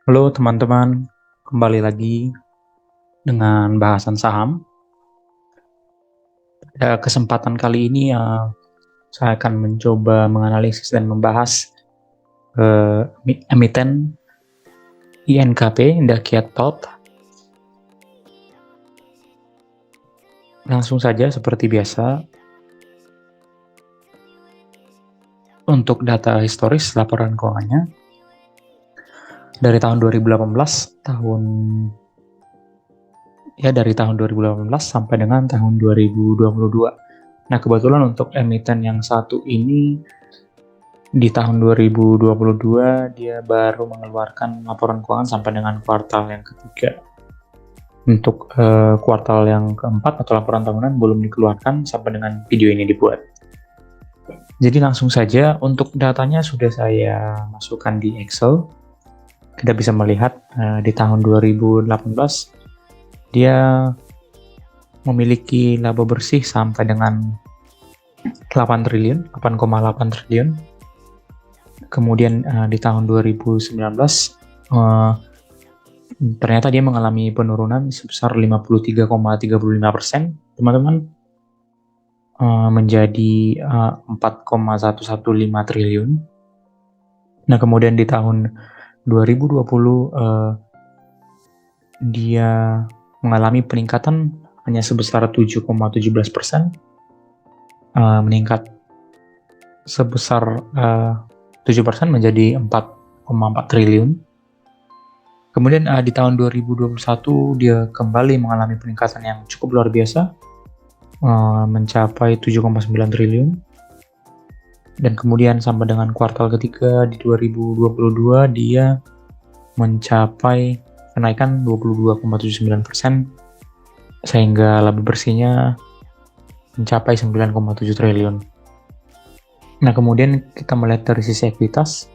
Halo teman-teman, kembali lagi dengan bahasan saham. Pada kesempatan kali ini saya akan mencoba menganalisis dan membahas emiten INKP, Indakkiat Pulp. Langsung saja seperti biasa, untuk data historis laporan keuangannya dari tahun 2018 dari tahun 2018 sampai dengan tahun 2022. Nah, kebetulan untuk emiten yang satu ini di tahun 2022 dia baru mengeluarkan laporan keuangan sampai dengan kuartal yang ketiga. Untuk kuartal yang keempat atau laporan tahunan belum dikeluarkan sampai dengan video ini dibuat. Jadi langsung saja, untuk datanya sudah saya masukkan di Excel. Kita bisa melihat di tahun 2018 dia memiliki laba bersih sampai dengan 8,8 triliun. Kemudian di tahun 2019 ternyata dia mengalami penurunan sebesar 53,35%, teman-teman, menjadi 4,115 triliun. Nah, kemudian di tahun 2020 dia mengalami peningkatan hanya sebesar 7,17%, meningkat sebesar 7% menjadi 4,4 triliun. Kemudian di tahun 2021 dia kembali mengalami peningkatan yang cukup luar biasa, mencapai 7,9 triliun. Dan kemudian sampai dengan kuartal ketiga di 2022 dia mencapai kenaikan 22,79%, sehingga laba bersihnya mencapai 9,7 triliun. Nah, kemudian kita melihat dari sisi ekuitas.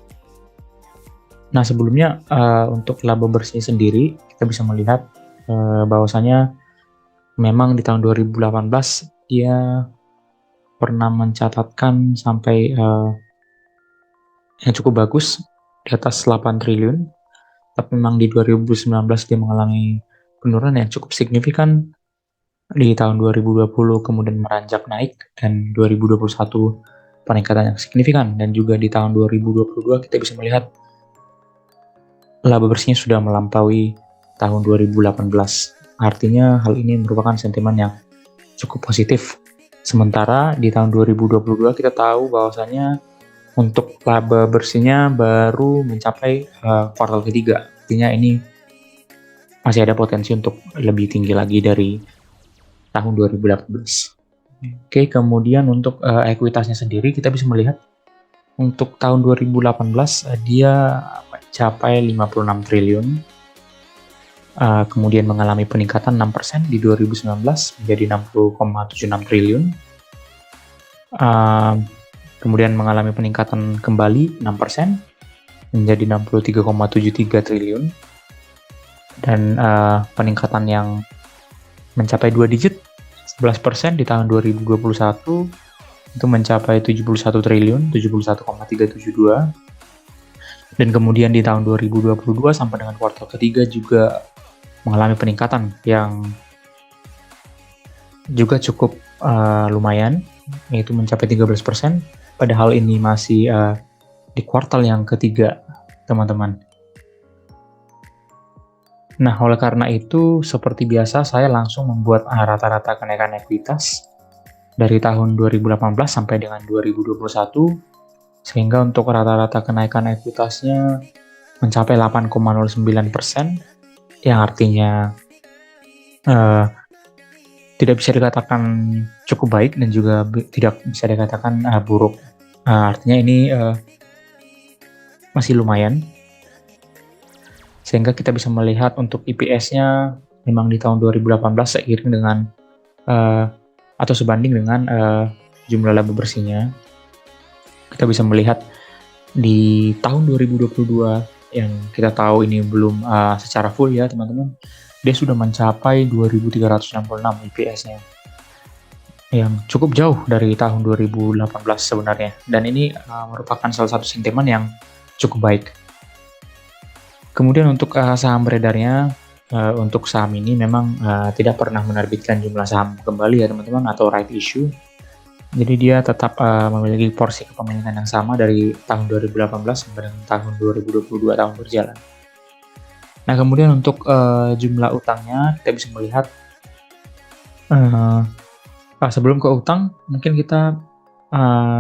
Nah, sebelumnya untuk laba bersih sendiri kita bisa melihat bahwasanya memang di tahun 2018 dia pernah mencatatkan sampai yang cukup bagus di atas 8 triliun. Tapi memang di 2019 dia mengalami penurunan yang cukup signifikan. Di tahun 2020 kemudian meranjak naik, dan 2021 peningkatan yang signifikan, dan juga di tahun 2022 kita bisa melihat laba bersihnya sudah melampaui tahun 2018. Artinya hal ini merupakan sentimen yang cukup positif. Sementara di tahun 2022 kita tahu bahwasanya untuk laba bersihnya baru mencapai kuartal ketiga. Artinya ini masih ada potensi untuk lebih tinggi lagi dari tahun 2018. Oke, kemudian untuk ekuitasnya sendiri kita bisa melihat untuk tahun 2018 dia mencapai 56 triliun. Kemudian mengalami peningkatan 6% di 2019 menjadi 60,76 triliun. Kemudian mengalami peningkatan kembali 6% menjadi 63,73 triliun. Dan peningkatan yang mencapai 2 digit 11% di tahun 2021 itu mencapai 71 triliun, 71,372. Dan kemudian di tahun 2022 sampai dengan kuartal ketiga juga mengalami peningkatan yang juga cukup lumayan, yaitu mencapai 13%. Padahal ini masih di kuartal yang ketiga, teman-teman. Nah, oleh karena itu, seperti biasa saya langsung membuat rata-rata kenaikan ekuitas dari tahun 2018 sampai dengan 2021, sehingga untuk rata-rata kenaikan ekuitasnya mencapai 8,09%, yang artinya tidak bisa dikatakan cukup baik dan juga tidak bisa dikatakan buruk. Artinya ini masih lumayan, sehingga kita bisa melihat untuk EPS-nya memang di tahun 2018 seiring dengan atau sebanding dengan jumlah laba bersihnya. Kita bisa melihat di tahun 2022 yang kita tahu ini belum secara full ya teman-teman, dia sudah mencapai 2.366 EPS-nya, yang cukup jauh dari tahun 2018 sebenarnya, dan ini merupakan salah satu sentimen yang cukup baik. Kemudian untuk saham beredarnya, untuk saham ini memang tidak pernah menerbitkan jumlah saham kembali ya teman-teman, atau right issue. Jadi dia tetap memiliki porsi kepemilikan yang sama dari tahun 2018 sampai dengan tahun 2022 tahun berjalan. Nah kemudian untuk jumlah utangnya kita bisa melihat, sebelum ke utang mungkin kita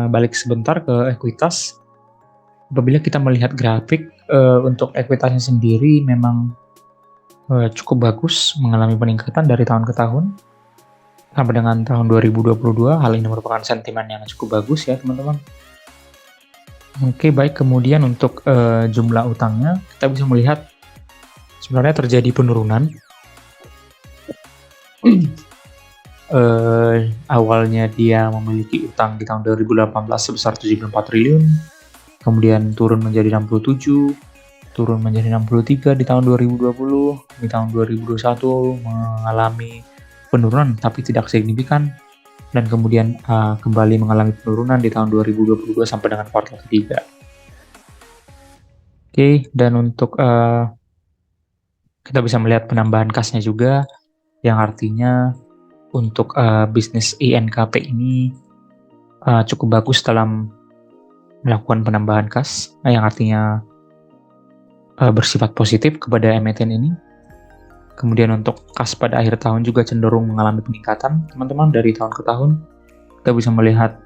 balik sebentar ke ekuitas. Apabila kita melihat grafik untuk ekuitasnya sendiri memang cukup bagus, mengalami peningkatan dari tahun ke tahun. Sampai dengan tahun 2022, hal ini merupakan sentimen yang cukup bagus ya teman-teman. Oke, baik. Kemudian untuk jumlah utangnya, kita bisa melihat sebenarnya terjadi penurunan. Awalnya dia memiliki utang di tahun 2018 sebesar 74 triliun, kemudian turun menjadi 67, turun menjadi 63 di tahun 2020, di tahun 2021 mengalami penurunan tapi tidak signifikan, dan kemudian kembali mengalami penurunan di tahun 2022 sampai dengan kuartal ketiga. Oke, dan untuk kita bisa melihat penambahan kasnya juga, yang artinya untuk bisnis INKP ini cukup bagus dalam melakukan penambahan kas, yang artinya bersifat positif kepada emiten ini. Kemudian untuk kas pada akhir tahun juga cenderung mengalami peningkatan teman-teman dari tahun ke tahun. Kita bisa melihat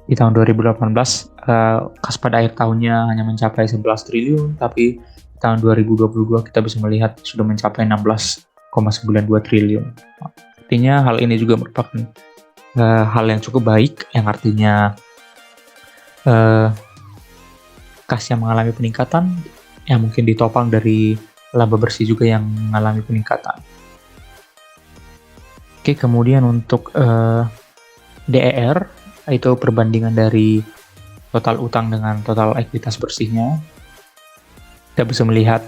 di tahun 2018 kas pada akhir tahunnya hanya mencapai 11 triliun, tapi di tahun 2022 kita bisa melihat sudah mencapai 16,92 triliun. Artinya hal ini juga merupakan hal yang cukup baik, yang artinya kas yang mengalami peningkatan yang mungkin ditopang dari laba bersih juga yang mengalami peningkatan. Oke, kemudian untuk DER, itu perbandingan dari total utang dengan total ekuitas bersihnya. Kita bisa melihat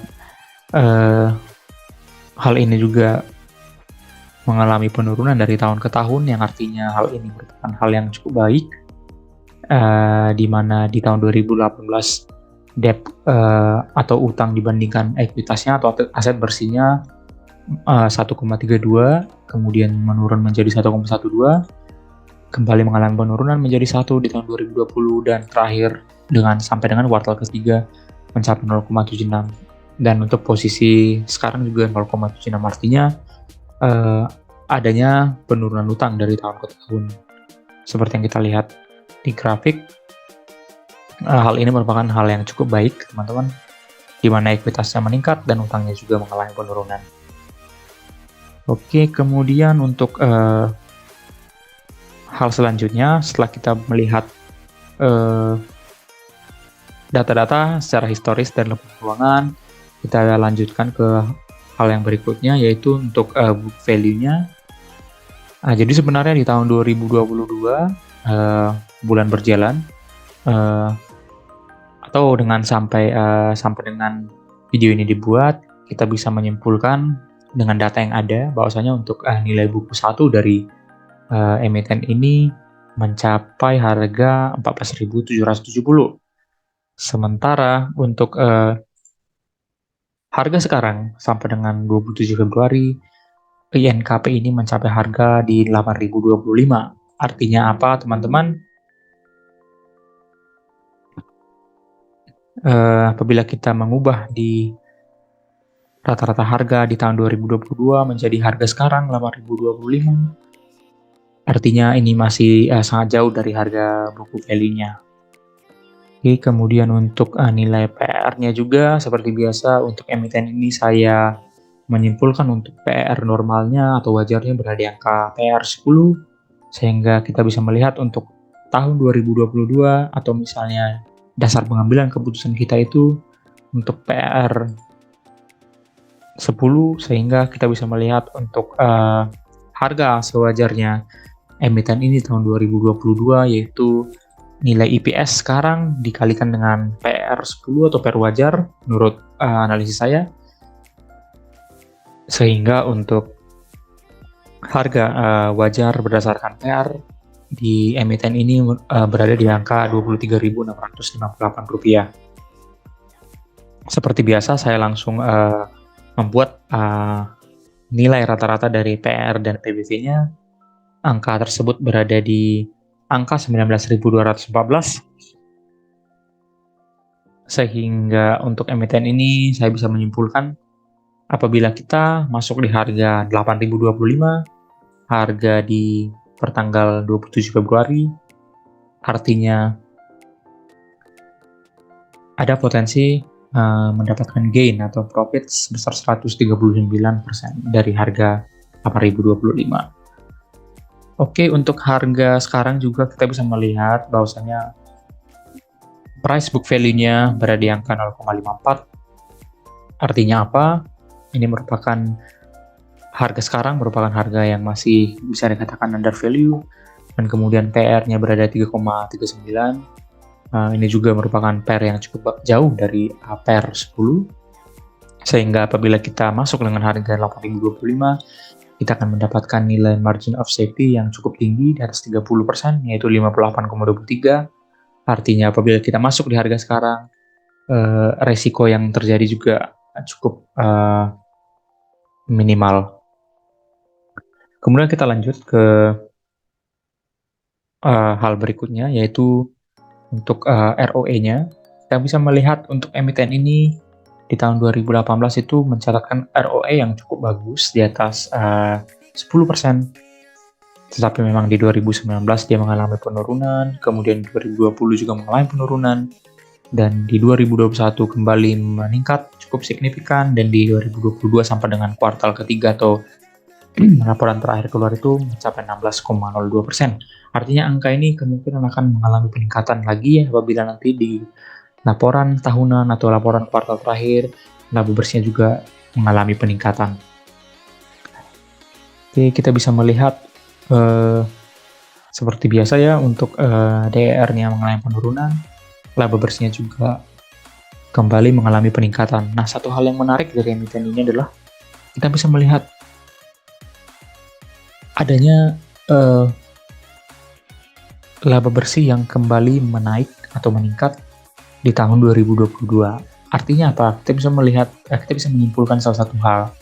hal ini juga mengalami penurunan dari tahun ke tahun, yang artinya hal ini merupakan hal yang cukup baik, di mana di tahun 2018 debt atau utang dibandingkan ekuitasnya atau aset bersihnya 1,32, kemudian menurun menjadi 1,12, kembali mengalami penurunan menjadi 1 di tahun 2020, dan terakhir sampai dengan kuartal ketiga mencapai 0,76. Dan untuk posisi sekarang juga 0,76, artinya adanya penurunan utang dari tahun ke tahun. Seperti yang kita lihat di grafik, hal ini merupakan hal yang cukup baik teman-teman, di mana ekuitasnya meningkat dan utangnya juga mengalami penurunan. Oke, kemudian untuk hal selanjutnya, setelah kita melihat data-data secara historis dan lepas keuangan, kita lanjutkan ke hal yang berikutnya, yaitu untuk book value-nya. Jadi sebenarnya di tahun 2022 bulan berjalan, atau sampai dengan video ini dibuat, kita bisa menyimpulkan dengan data yang ada bahwasanya untuk nilai buku 1 dari emiten ini mencapai harga 14.770. Sementara untuk harga sekarang sampai dengan 27 Februari, INKP ini mencapai harga di 8.025. Artinya apa teman-teman? Apabila kita mengubah di rata-rata harga di tahun 2022 menjadi harga sekarang 8.025, artinya ini masih sangat jauh dari harga buku value-nya. Oke, kemudian untuk nilai PR-nya juga seperti biasa, untuk emiten ini saya menyimpulkan untuk PR normalnya atau wajarnya berada di angka PR 10, sehingga kita bisa melihat untuk tahun 2022 atau misalnya dasar pengambilan keputusan kita itu untuk PR 10, sehingga kita bisa melihat untuk harga sewajarnya emiten ini tahun 2022, yaitu nilai EPS sekarang dikalikan dengan PR 10 atau PR wajar menurut analisis saya, sehingga untuk harga wajar berdasarkan PR di emiten ini berada di angka Rp23.658. Seperti biasa, saya langsung membuat nilai rata-rata dari PR dan PBV-nya. Angka tersebut berada di angka 19.214, sehingga untuk emiten ini saya bisa menyimpulkan apabila kita masuk di harga 8.025, harga di pertanggal 27 Februari, artinya ada potensi mendapatkan gain atau profit sebesar 139% dari harga 8.025. Oke, untuk harga sekarang juga kita bisa melihat bahwasanya price book value-nya berada di angka 0,54. Artinya apa? Ini merupakan harga sekarang merupakan harga yang masih bisa dikatakan under value, dan kemudian PR-nya berada 3,39. Ini juga merupakan PR yang cukup jauh dari PR 10, sehingga apabila kita masuk dengan harga 8.025, kita akan mendapatkan nilai margin of safety yang cukup tinggi di atas 30%, yaitu 58,23. Artinya apabila kita masuk di harga sekarang, resiko yang terjadi juga cukup minimal. Kemudian kita lanjut ke hal berikutnya, yaitu untuk ROE-nya. Kita bisa melihat untuk emiten ini di tahun 2018 itu mencatatkan ROE yang cukup bagus di atas 10%. Tetapi memang di 2019 dia mengalami penurunan, kemudian 2020 juga mengalami penurunan, dan di 2021 kembali meningkat cukup signifikan, dan di 2022 sampai dengan kuartal ketiga atau laporan terakhir keluar itu mencapai 16,02%. Artinya angka ini kemungkinan akan mengalami peningkatan lagi ya apabila nanti di laporan tahunan atau laporan kuartal terakhir laba bersihnya juga mengalami peningkatan. Oke, kita bisa melihat seperti biasa ya untuk DER-nya mengalami penurunan, laba bersihnya juga kembali mengalami peningkatan. Nah, satu hal yang menarik dari emiten ini adalah kita bisa melihat adanya laba bersih yang kembali menaik atau meningkat di tahun 2022. Artinya apa? Kita bisa melihat, kita bisa menyimpulkan salah satu hal.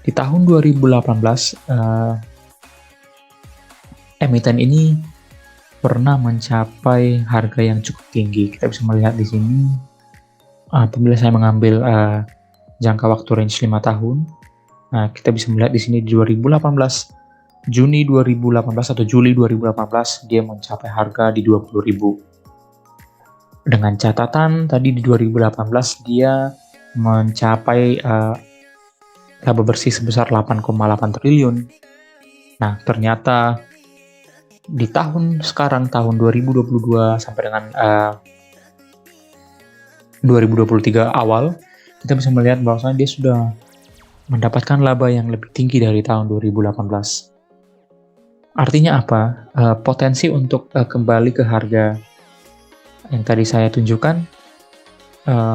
Di tahun 2018, emiten ini pernah mencapai harga yang cukup tinggi. Kita bisa melihat di sini, apabila saya mengambil jangka waktu range 5 tahun, kita bisa melihat di sini di 2018, Juni 2018 atau Juli 2018 dia mencapai harga di 20.000. Dengan catatan tadi di 2018 dia mencapai laba bersih sebesar 8,8 triliun. Nah, ternyata di tahun sekarang, tahun 2022 sampai dengan 2023 awal, kita bisa melihat bahwasanya dia sudah mendapatkan laba yang lebih tinggi dari tahun 2018. Artinya apa? Potensi untuk kembali ke harga yang tadi saya tunjukkan,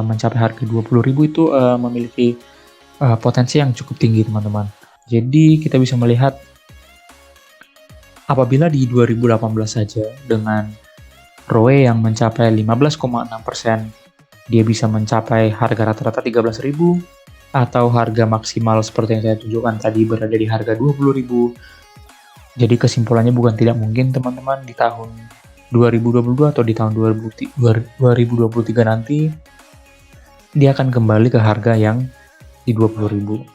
mencapai harga 20.000 itu memiliki potensi yang cukup tinggi, teman-teman. Jadi kita bisa melihat apabila di 2018 saja dengan ROE yang mencapai 15,6%, dia bisa mencapai harga rata-rata 13.000, atau harga maksimal seperti yang saya tunjukkan tadi berada di harga 20.000. Jadi kesimpulannya bukan tidak mungkin teman-teman di tahun 2022 atau di tahun 2023 nanti dia akan kembali ke harga yang di 20.000.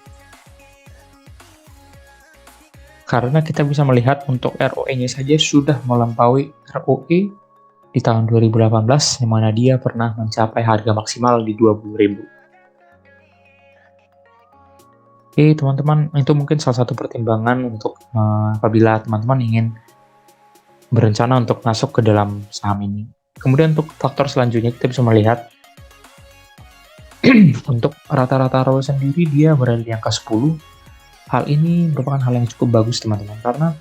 Karena kita bisa melihat untuk ROE-nya saja sudah melampaui ROE di tahun 2018 yang mana dia pernah mencapai harga maksimal di 20.000. Oke teman-teman, itu mungkin salah satu pertimbangan untuk apabila teman-teman ingin berencana untuk masuk ke dalam saham ini. Kemudian untuk faktor selanjutnya kita bisa melihat untuk rata-rata ROE sendiri dia berada di angka 10. Hal ini merupakan hal yang cukup bagus teman-teman, karena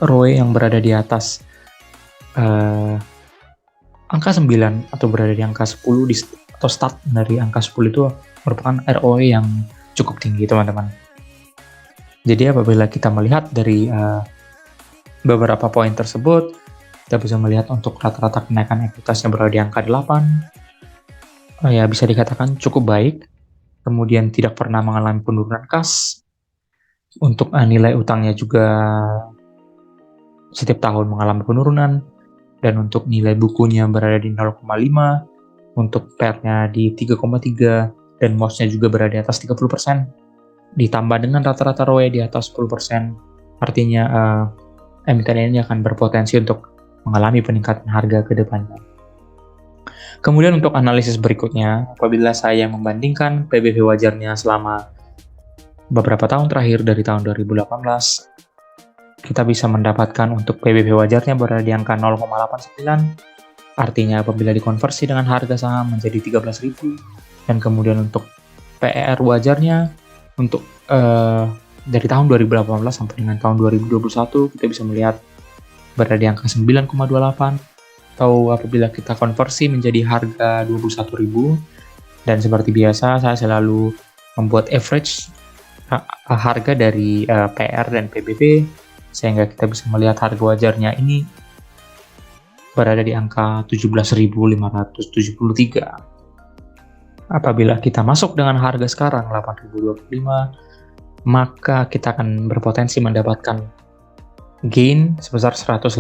ROE yang berada di atas angka 9 atau berada di angka 10 atau start dari angka 10 itu merupakan ROE yang cukup tinggi teman-teman. Jadi apabila kita melihat dari beberapa poin tersebut, kita bisa melihat untuk rata-rata kenaikan ekuitasnya berada di angka 8, ya bisa dikatakan cukup baik, kemudian tidak pernah mengalami penurunan kas. Untuk nilai utangnya juga setiap tahun mengalami penurunan, dan untuk nilai bukunya berada di 0,5, untuk PER-nya di 3,3, dan MOS-nya juga berada di atas 30%, ditambah dengan rata-rata ROE di atas 10%, artinya emiten ini akan berpotensi untuk mengalami peningkatan harga ke depannya. Kemudian untuk analisis berikutnya, apabila saya membandingkan PBV wajarnya selama beberapa tahun terakhir dari tahun 2018, kita bisa mendapatkan untuk PBV wajarnya berada di angka 0,89, artinya apabila dikonversi dengan harga saham menjadi 13.000, dan kemudian untuk PER wajarnya untuk dari tahun 2018 sampai dengan tahun 2021 kita bisa melihat berada di angka 9,28, atau apabila kita konversi menjadi harga 21.000, dan seperti biasa saya selalu membuat average harga dari PR dan PBV sehingga kita bisa melihat harga wajarnya ini berada di angka 17.573. Apabila kita masuk dengan harga sekarang 8.025, maka kita akan berpotensi mendapatkan gain sebesar 118%,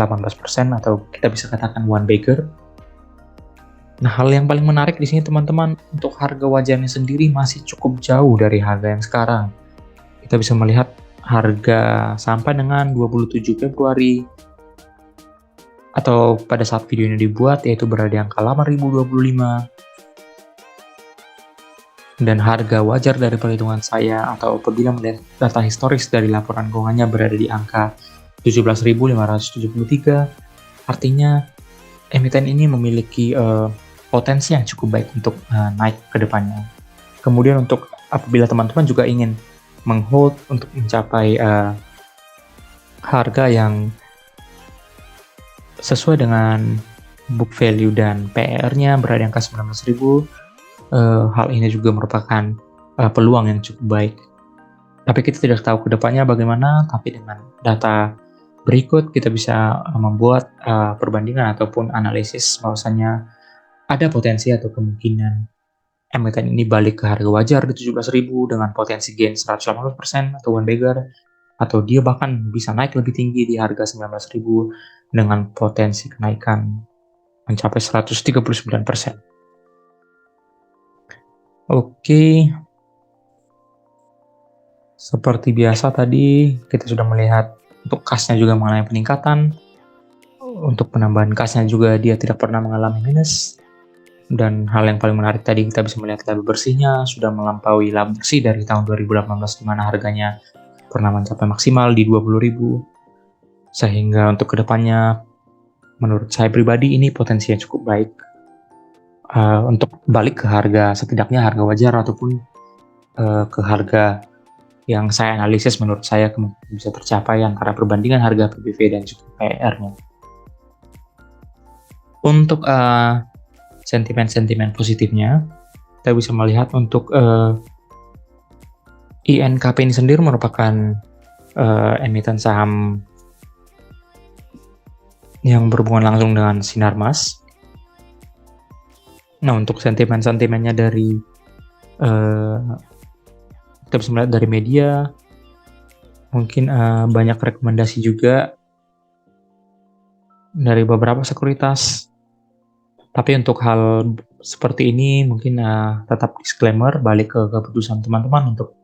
atau kita bisa katakan one bagger. Nah, hal yang paling menarik di sini teman-teman, untuk harga wajarnya sendiri masih cukup jauh dari harga yang sekarang. Kita bisa melihat harga sampai dengan 27 Februari atau pada saat video ini dibuat yaitu berada di angka 8.025, dan harga wajar dari perhitungan saya atau apabila melihat data historis dari laporan keuangannya berada di angka 17.573, artinya emiten ini memiliki potensi yang cukup baik untuk naik ke depannya. Kemudian untuk apabila teman-teman juga ingin menghold untuk mencapai harga yang sesuai dengan book value dan PER-nya berada di angka 19.000, hal ini juga merupakan peluang yang cukup baik. Tapi kita tidak tahu ke depannya bagaimana, tapi dengan data berikut kita bisa membuat perbandingan ataupun analisis bahwasanya ada potensi atau kemungkinan emiten ini balik ke harga wajar di 17.000 dengan potensi gain 180% atau one bagger, atau dia bahkan bisa naik lebih tinggi di harga 19.000 dengan potensi kenaikan mencapai 139%. Oke, seperti biasa tadi kita sudah melihat untuk kasnya juga mengalami peningkatan. Untuk penambahan kasnya juga dia tidak pernah mengalami minus. Dan hal yang paling menarik tadi kita bisa melihat laba bersihnya sudah melampaui laba bersih dari tahun 2018 di mana harganya pernah mencapai maksimal di 20.000. Sehingga untuk kedepannya menurut saya pribadi ini potensinya cukup baik untuk balik ke harga, setidaknya harga wajar ataupun ke harga yang saya analisis menurut saya bisa tercapai antara perbandingan harga PBV dan juga PER-nya. Untuk sentimen-sentimen positifnya, kita bisa melihat untuk INKP ini sendiri merupakan emiten saham yang berhubungan langsung dengan Sinarmas. Nah, untuk sentimen-sentimennya dari kita bisa melihat dari media, mungkin banyak rekomendasi juga dari beberapa sekuritas. Tapi untuk hal seperti ini mungkin tetap disclaimer, balik ke keputusan teman-teman untuk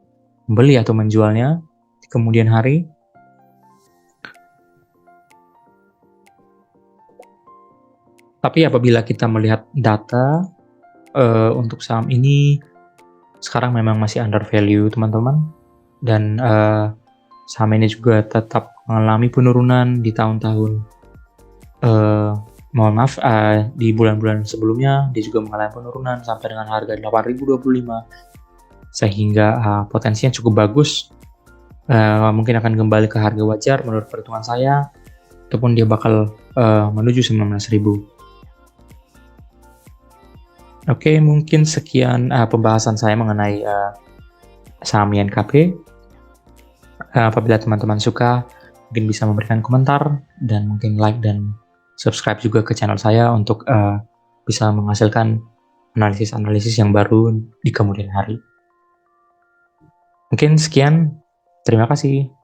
membeli atau menjualnya di kemudian hari. Tapi apabila kita melihat data untuk saham ini sekarang memang masih under value teman-teman, dan saham ini juga tetap mengalami penurunan di tahun-tahun di bulan-bulan sebelumnya dia juga mengalami penurunan sampai dengan harga 8.025, sehingga potensinya cukup bagus, mungkin akan kembali ke harga wajar menurut perhitungan saya, ataupun dia bakal menuju 19.000. Oke, mungkin sekian pembahasan saya mengenai saham INKP. Apabila teman-teman suka, mungkin bisa memberikan komentar dan mungkin like dan subscribe juga ke channel saya untuk bisa menghasilkan analisis-analisis yang baru di kemudian hari. Mungkin sekian, terima kasih.